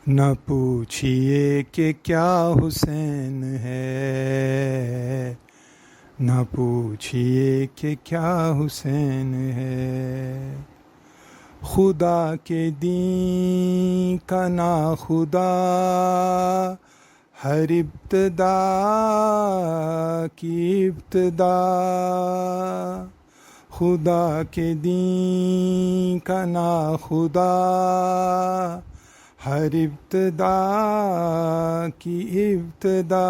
نہ پوچھئے کہ کیا حسین ہے، نہ پوچھئے کہ کیا حسین ہے۔ خدا کے دین کا ناخدا ہر ابتدا کی ابتدا، خدا کے دین کا ناخدا ہر ابتدا کی ابتدا،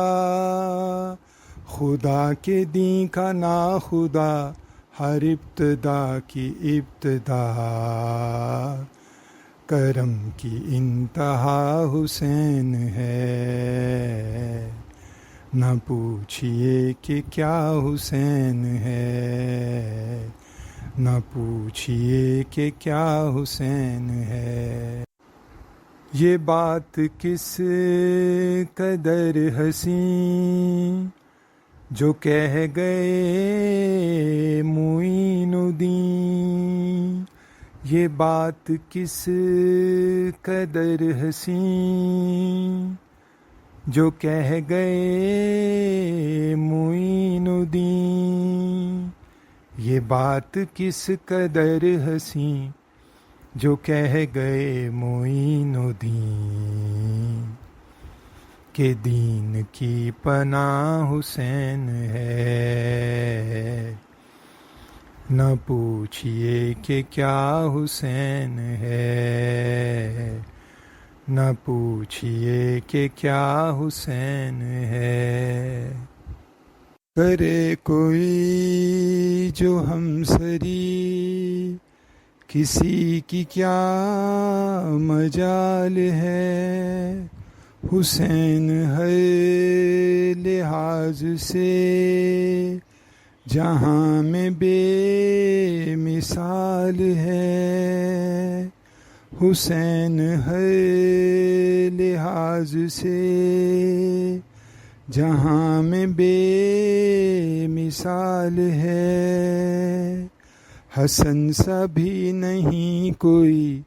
خدا کے دین کا ناخدا ہر ابتدا کی ابتدا، کرم کی انتہا حسین ہے، نہ پوچھئے کہ کیا حسین ہے، نہ پوچھئے کہ کیا حسین ہے۔ یہ بات کس قدر حسین جو کہہ گئے معین الدین، یہ بات کس قدر حسین جو کہہ گئے معین الدین، یہ بات کس قدر حسین جو کہہ گئے معین الدین، کہ دین کی پناہ حسین ہے، نہ پوچھئے کہ کیا حسین ہے، نہ پوچھئے کہ کیا حسین ہے۔ کرے کوئی جو ہمسری کسی کی کیا مجال ہے، حسین ہر لحاظ سے جہاں میں بے مثال ہے، حسین ہر لحاظ سے جہاں میں بے مثال ہے، حسن سا بھی نہیں کوئی،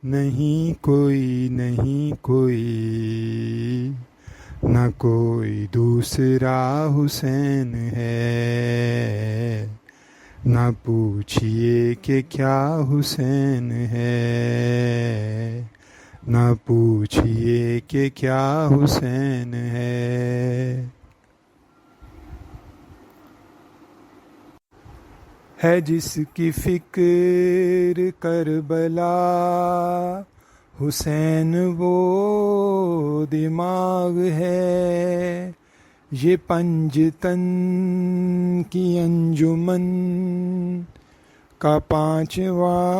نہیں کوئی، نہیں کوئی، نہ کوئی دوسرا حسین ہے، نہ پوچھئے کہ کیا حسین ہے، نہ پوچھئے کہ کیا حسین ہے۔ ہے جس کی فکر کربلا حسین وہ دماغ ہے، یہ پنجتن کی انجمن کا پانچواں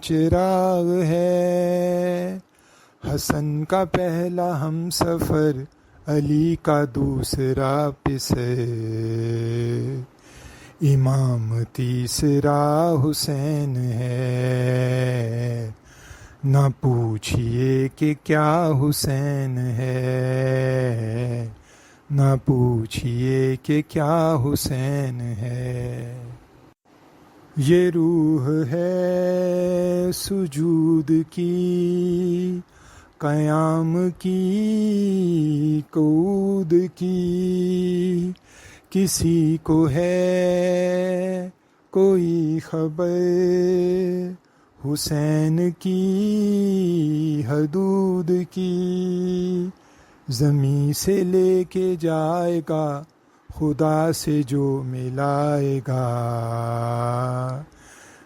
چراغ ہے، حسن کا پہلا ہم سفر علی کا دوسرا پسر، امام تیسرا حسین ہے، نہ پوچھئے کہ کیا حسین ہے، نہ پوچھئے کہ کیا حسین ہے۔ یہ روح ہے سجود کی، قیام کی، قعود کی، کسی کو ہے کوئی خبر حسین کی حدود کی، زمیں سے لے کے جائے گا خدا سے جو ملائے گا،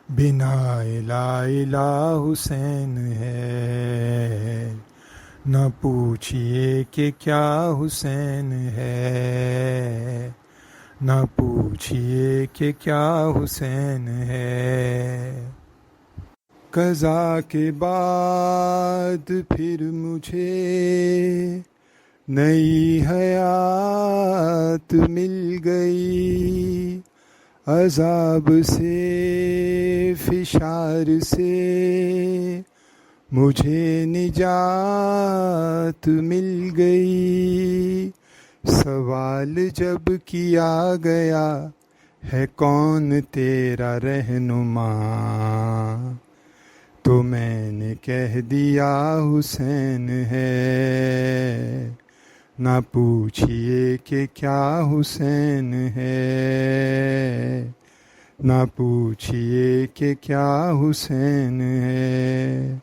بنا لا الہ حسین ہے، نہ پوچھئے کہ کیا حسین ہے، نہ پوچھئے کہ کیا حسین ہے۔ قضا کے بعد پھر مجھے نئی حیات مل گئی، عذاب سے فشار سے مجھے نجات مل گئی، سوال جب کیا گیا ہے کون تیرا رہنما، تو میں نے کہہ دیا حسین ہے، نہ پوچھئے کہ کیا حسین ہے، نہ پوچھئے کہ کیا حسین ہے۔